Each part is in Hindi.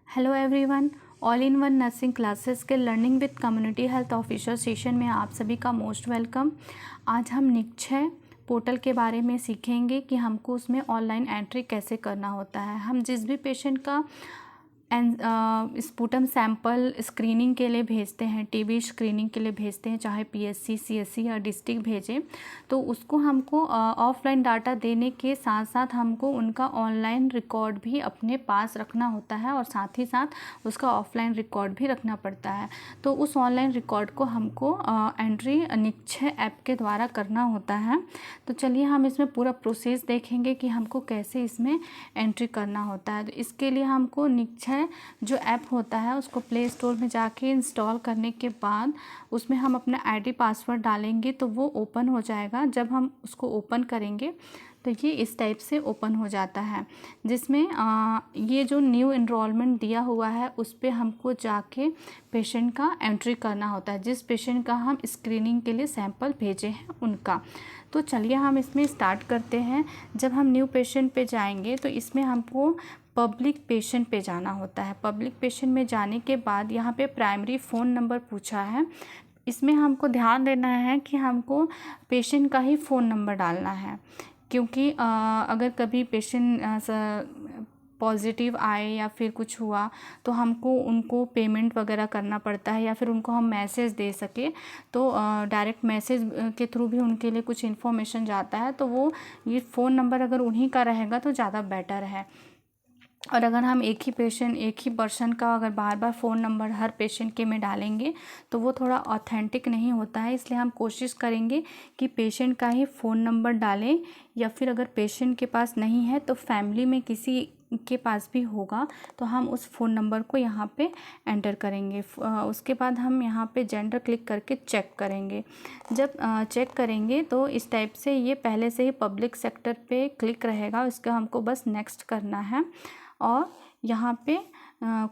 Hello everyone, all in one nursing classes के learning with community health officer session में आप सभी का मोस्ट वेलकम। आज हम निक्षय पोर्टल के बारे में सीखेंगे कि हमको उसमें ऑनलाइन एंट्री कैसे करना होता है। हम जिस भी पेशेंट का स्पूटम सैंपल स्क्रीनिंग के लिए भेजते हैं, टीबी स्क्रीनिंग के लिए भेजते हैं, चाहे पीएससी, सीएससी या डिस्ट्रिक्ट भेजें, तो उसको हमको ऑफलाइन डाटा देने के साथ साथ हमको उनका ऑनलाइन रिकॉर्ड भी अपने पास रखना होता है और साथ ही साथ उसका ऑफलाइन रिकॉर्ड भी रखना पड़ता है। तो उस ऑनलाइन रिकॉर्ड को हमको एंट्री निक्षय ऐप के द्वारा करना होता है। तो चलिए हम इसमें पूरा प्रोसेस देखेंगे कि हमको कैसे इसमें एंट्री करना होता है। तो इसके लिए हमको निक्षय जो ऐप होता है उसको प्ले स्टोर में जाके इंस्टॉल करने के बाद उसमें हम अपना आईडी पासवर्ड डालेंगे तो वो ओपन हो जाएगा। जब हम उसको ओपन करेंगे तो ये इस टाइप से ओपन हो जाता है, जिसमें ये जो न्यू एनरोलमेंट दिया हुआ है उस पर हमको जाके पेशेंट का एंट्री करना होता है, जिस पेशेंट का हम स्क्रीनिंग के लिए सैंपल भेजे हैं उनका। तो चलिए हम इसमें स्टार्ट करते हैं। जब हम न्यू पेशेंट पे जाएंगे तो इसमें हमको पब्लिक पेशेंट पे जाना होता है। पब्लिक पेशेंट में जाने के बाद यहाँ पे प्राइमरी फ़ोन नंबर पूछा है। इसमें हमको ध्यान देना है कि हमको पेशेंट का ही फ़ोन नंबर डालना है, क्योंकि अगर कभी पेशेंट पॉजिटिव आए या फिर कुछ हुआ तो हमको उनको पेमेंट वगैरह करना पड़ता है, या फिर उनको हम मैसेज दे सके तो डायरेक्ट मैसेज के थ्रू भी उनके लिए कुछ इन्फॉर्मेशन जाता है। तो वो ये फ़ोन नंबर अगर उन्हीं का रहेगा तो ज़्यादा बेटर है। और अगर हम एक ही पर्सन का अगर बार बार फ़ोन नंबर हर पेशेंट के में डालेंगे तो वो थोड़ा ऑथेंटिक नहीं होता है। इसलिए हम कोशिश करेंगे कि पेशेंट का ही फ़ोन नंबर डालें, या फिर अगर पेशेंट के पास नहीं है तो फैमिली में किसी के पास भी होगा तो हम उस फ़ोन नंबर को यहाँ पे एंटर करेंगे। उसके बाद हम यहाँ पे जेंडर क्लिक करके चेक करेंगे। जब चेक करेंगे तो इस टाइप से ये पहले से ही पब्लिक सेक्टर पे क्लिक रहेगा, इसका हमको बस नेक्स्ट करना है। और यहाँ पे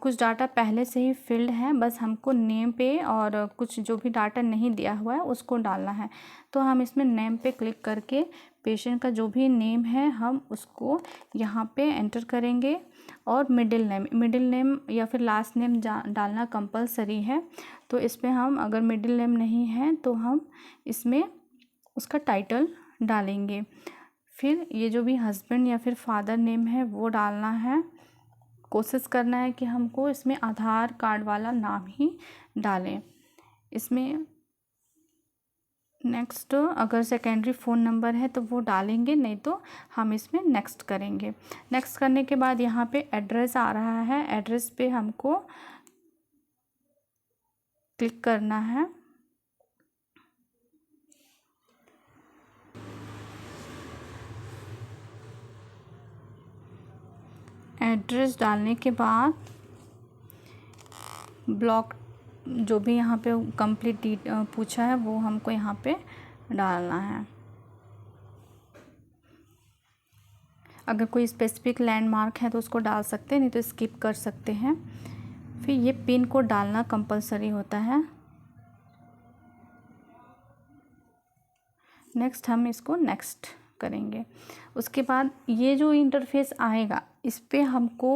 कुछ डाटा पहले से ही फिल्ड है, बस हमको नेम पे और कुछ जो भी डाटा नहीं दिया हुआ है उसको डालना है। तो हम इसमें नेम पे क्लिक करके पेशेंट का जो भी नेम है हम उसको यहाँ पे एंटर करेंगे। और मिडिल नेम या फिर लास्ट नेम डालना कंपलसरी है। तो इस पर हम अगर मिडिल नेम नहीं है तो हम इसमें उसका टाइटल डालेंगे। फिर ये जो भी हस्बैंड या फिर फादर नेम है वो डालना है। कोशिश करना है कि हमको इसमें आधार कार्ड वाला नाम ही डालें। इसमें नेक्स्ट अगर सेकेंडरी फ़ोन नंबर है तो वो डालेंगे, नहीं तो हम इसमें नेक्स्ट करेंगे। नेक्स्ट करने के बाद यहाँ पे एड्रेस आ रहा है, एड्रेस पे हमको क्लिक करना है। एड्रेस डालने के बाद ब्लॉक जो भी यहाँ पे कंप्लीट पूछा है वो हमको यहाँ पे डालना है। अगर कोई स्पेसिफिक लैंडमार्क है तो उसको डाल सकते हैं, नहीं तो स्किप कर सकते हैं। फिर ये पिन कोड डालना कंपलसरी होता है। नेक्स्ट हम इसको नेक्स्ट करेंगे। उसके बाद ये जो इंटरफेस आएगा इस पे हमको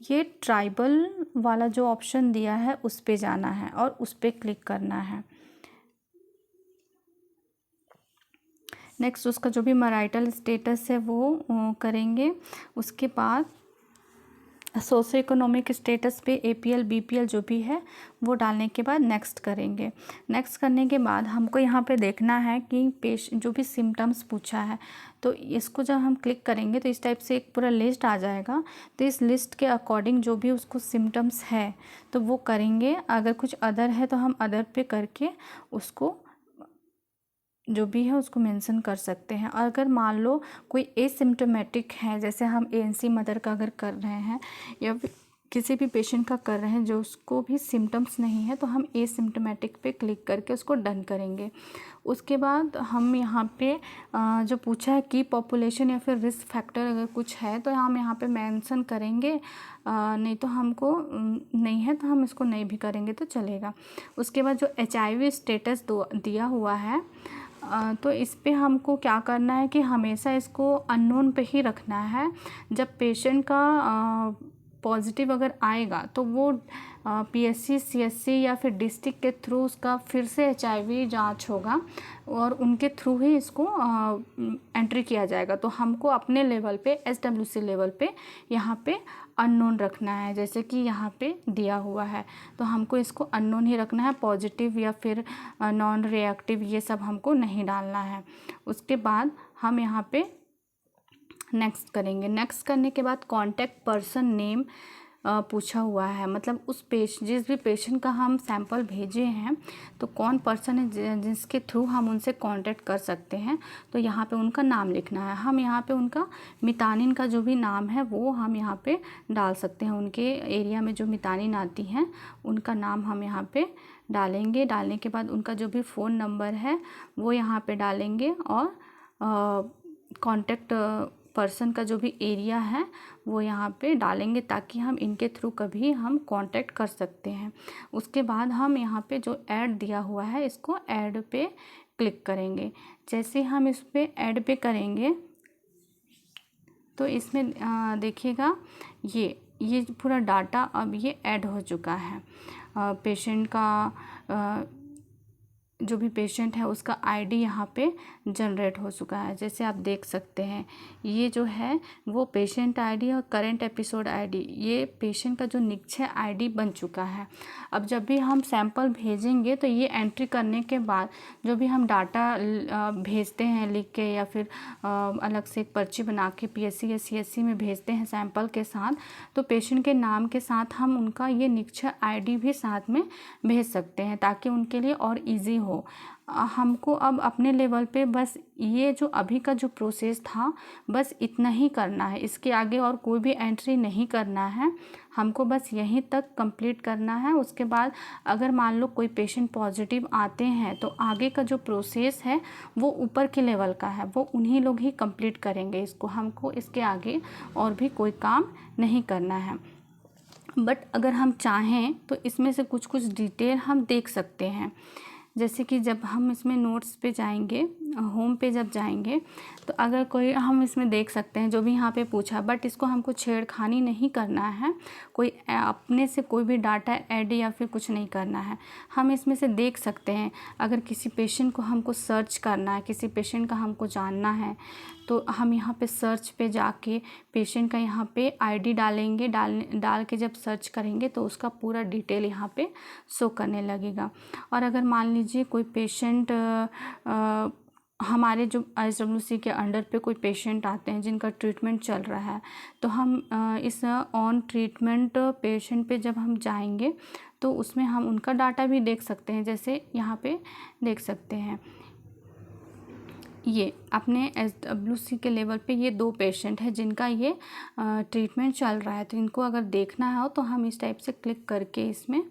ये ट्राइबल वाला जो ऑप्शन दिया है उस पे जाना है और उस पे क्लिक करना है। नेक्स्ट उसका जो भी मैरिटल स्टेटस है वो करेंगे। उसके बाद सोशो इकोनॉमिक स्टेटस पे एपीएल बीपीएल जो भी है वो डालने के बाद नेक्स्ट करेंगे। नेक्स्ट करने के बाद हमको यहाँ पे देखना है कि जो भी सिम्टम्स पूछा है तो इसको जब हम क्लिक करेंगे तो इस टाइप से एक पूरा लिस्ट आ जाएगा। तो इस लिस्ट के अकॉर्डिंग जो भी उसको सिम्टम्स है तो वो करेंगे। अगर कुछ अदर है तो हम अदर पे करके उसको जो भी है उसको मेंशन कर सकते हैं। और अगर मान लो कोई एसिम्टोमेटिक है, जैसे हम एएनसी मदर का अगर कर रहे हैं या फिर किसी भी पेशेंट का कर रहे हैं जो उसको भी सिम्टम्स नहीं है, तो हम एसिम्टोमेटिक पे क्लिक करके उसको डन करेंगे। उसके बाद हम यहाँ पे जो पूछा है की पॉपुलेशन या फिर रिस्क फैक्टर अगर कुछ है तो हम यहाँ पे मेंशन करेंगे, नहीं तो हमको नहीं है तो हम इसको नहीं भी करेंगे तो चलेगा। उसके बाद जो HIV स्टेटस दिया हुआ है तो इस पे हमको क्या करना है कि हमेशा इसको अननोन पे ही रखना है। जब पेशेंट का पॉजिटिव अगर आएगा तो वो पीएससी सीएससी या फिर डिस्ट्रिक्ट के थ्रू उसका फिर से एचआईवी जांच होगा और उनके थ्रू ही इसको एंट्री किया जाएगा। तो हमको अपने लेवल पे एसडब्ल्यूसी लेवल पे यहाँ पे अननोन रखना है, जैसे कि यहाँ पे दिया हुआ है तो हमको इसको अननोन ही रखना है। पॉजिटिव या फिर नॉन रिएक्टिव ये सब हमको नहीं डालना है। उसके बाद हम यहाँ पे नेक्स्ट करेंगे। नेक्स्ट करने के बाद कॉन्टैक्ट पर्सन नेम पूछा हुआ है, मतलब उस जिस भी पेशेंट का हम सैंपल भेजे हैं तो कौन पर्सन है जिसके थ्रू हम उनसे कांटेक्ट कर सकते हैं, तो यहाँ पे उनका नाम लिखना है। हम यहाँ पे उनका मितानिन का जो भी नाम है वो हम यहाँ पे डाल सकते हैं। उनके एरिया में जो मितानिन आती हैं उनका नाम हम यहाँ पे डालेंगे। डालने के बाद उनका जो भी फ़ोन नंबर है वो यहाँ पे डालेंगे और कॉन्टैक्ट पर्सन का जो भी एरिया है वो यहाँ पे डालेंगे ताकि हम इनके थ्रू कभी हम कांटेक्ट कर सकते हैं। उसके बाद हम यहाँ पे जो ऐड दिया हुआ है इसको ऐड पे क्लिक करेंगे। जैसे हम इस पे ऐड पे करेंगे तो इसमें देखिएगा ये पूरा डाटा अब ये ऐड हो चुका है। पेशेंट का जो भी पेशेंट है उसका आईडी यहाँ पे जनरेट हो चुका है। जैसे आप देख सकते हैं ये जो है वो पेशेंट आईडी और करंट एपिसोड आईडी, ये पेशेंट का जो निक्षय आईडी बन चुका है। अब जब भी हम सैंपल भेजेंगे तो ये एंट्री करने के बाद जो भी हम डाटा भेजते हैं लिख के या फिर अलग से एक पर्ची बना के पीएससी या सीएससी में भेजते हैं सैंपल के साथ, तो पेशेंट के नाम के साथ हम उनका ये निक्षय आईडी भी साथ में भेज सकते हैं ताकि उनके लिए और ईजी हो। हमको अब अपने लेवल पे बस ये जो अभी का जो प्रोसेस था बस इतना ही करना है, इसके आगे और कोई भी एंट्री नहीं करना है। हमको बस यहीं तक कंप्लीट करना है। उसके बाद अगर मान लो कोई पेशेंट पॉजिटिव आते हैं तो आगे का जो प्रोसेस है वो ऊपर के लेवल का है, वो उन्हीं लोग ही कंप्लीट करेंगे इसको। हमको इसके आगे और भी कोई काम नहीं करना है। बट अगर हम चाहें तो इसमें से कुछ कुछ डिटेल हम देख सकते हैं। जैसे कि जब हम इसमें नोट्स पे जाएंगे, होम पे जब जाएंगे तो अगर कोई हम इसमें देख सकते हैं जो भी यहाँ पे पूछा, बट इसको हमको छेड़खानी नहीं करना है, कोई अपने से कोई भी डाटा ऐड या फिर कुछ नहीं करना है। हम इसमें से देख सकते हैं अगर किसी पेशेंट को हमको सर्च करना है, किसी पेशेंट का हमको जानना है तो हम यहाँ पे सर्च पे जाके पेशेंट का यहाँ पे आईडी डालेंगे। डाल के जब सर्च करेंगे तो उसका पूरा डिटेल यहाँ पे शो करने लगेगा। और अगर मान लीजिए कोई पेशेंट हमारे जो एसडब्ल्यूसी के अंडर पे कोई पेशेंट आते हैं जिनका ट्रीटमेंट चल रहा है तो हम इस ऑन ट्रीटमेंट पेशेंट पे जब हम जाएंगे तो उसमें हम उनका डाटा भी देख सकते हैं। जैसे यहाँ पे देख सकते हैं ये अपने एसडब्ल्यूसी के लेवल पे ये 2 पेशेंट हैं जिनका ये ट्रीटमेंट चल रहा है। तो इनको अगर देखना हो तो हम इस टाइप से क्लिक करके इसमें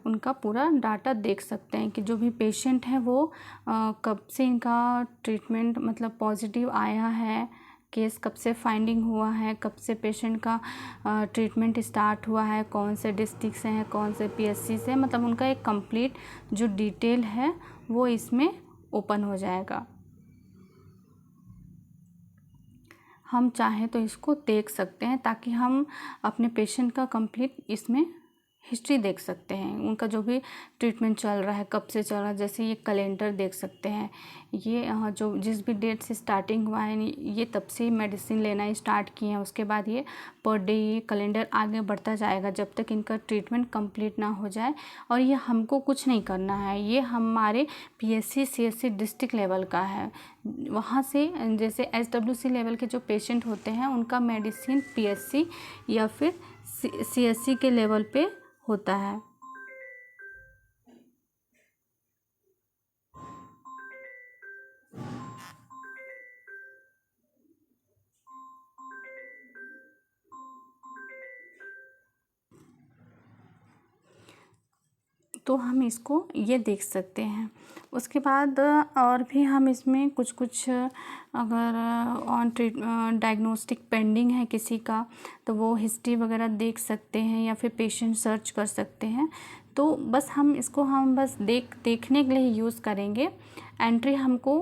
उनका पूरा डाटा देख सकते हैं कि जो भी पेशेंट है वो कब से इनका ट्रीटमेंट मतलब पॉजिटिव आया है, केस कब से फाइंडिंग हुआ है, कब से पेशेंट का ट्रीटमेंट स्टार्ट हुआ है, कौन से डिस्ट्रिक्ट से हैं, कौन से पीएससी से, मतलब उनका एक कंप्लीट जो डिटेल है वो इसमें ओपन हो जाएगा। हम चाहें तो इसको देख सकते हैं ताकि हम अपने पेशेंट का कंप्लीट इसमें हिस्ट्री देख सकते हैं, उनका जो भी ट्रीटमेंट चल रहा है कब से चल रहा है। जैसे ये कैलेंडर देख सकते हैं, ये जो जिस भी डेट से स्टार्टिंग हुआ है ये तब से मेडिसिन लेना स्टार्ट किए हैं। उसके बाद ये पर डे ये कैलेंडर आगे बढ़ता जाएगा जब तक इनका ट्रीटमेंट कंप्लीट ना हो जाए। और ये हमको कुछ नहीं करना है, ये हमारे पीएससी सीएससी डिस्ट्रिक्ट लेवल का है। वहाँ से जैसे एसडब्ल्यूसी लेवल के जो पेशेंट होते हैं उनका मेडिसिन पीएससी या फिर सीएससी के लेवल पे होता है। तो हम इसको ये देख सकते हैं। उसके बाद और भी हम इसमें कुछ कुछ अगर ऑन डायग्नोस्टिक पेंडिंग है किसी का तो वो हिस्ट्री वगैरह देख सकते हैं या फिर पेशेंट सर्च कर सकते हैं। तो बस हम इसको हम बस देखने के लिए यूज़ करेंगे। एंट्री हमको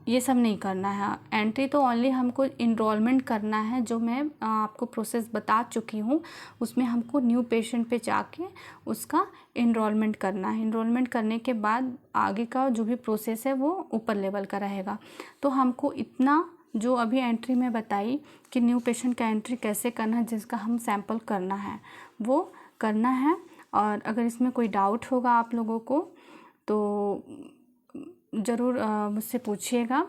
ये सब नहीं करना है। एंट्री तो ओनली हमको इनरोलमेंट करना है, जो मैं आपको प्रोसेस बता चुकी हूँ। उसमें हमको न्यू पेशेंट पे जाके उसका इनरोलमेंट करना है। इनरोलमेंट करने के बाद आगे का जो भी प्रोसेस है वो ऊपर लेवल का रहेगा। तो हमको इतना जो अभी एंट्री में बताई कि न्यू पेशेंट का एंट्री कैसे करना है, जिसका हम सैंपल करना है वो करना है। और अगर इसमें कोई डाउट होगा आप लोगों को तो ज़रूर मुझसे पूछिएगा।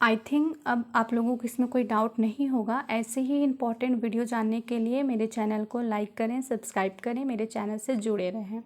आई थिंक अब आप लोगों को इसमें कोई डाउट नहीं होगा। ऐसे ही इम्पॉर्टेंट वीडियो जानने के लिए मेरे चैनल को लाइक करें, सब्सक्राइब करें, मेरे चैनल से जुड़े रहें।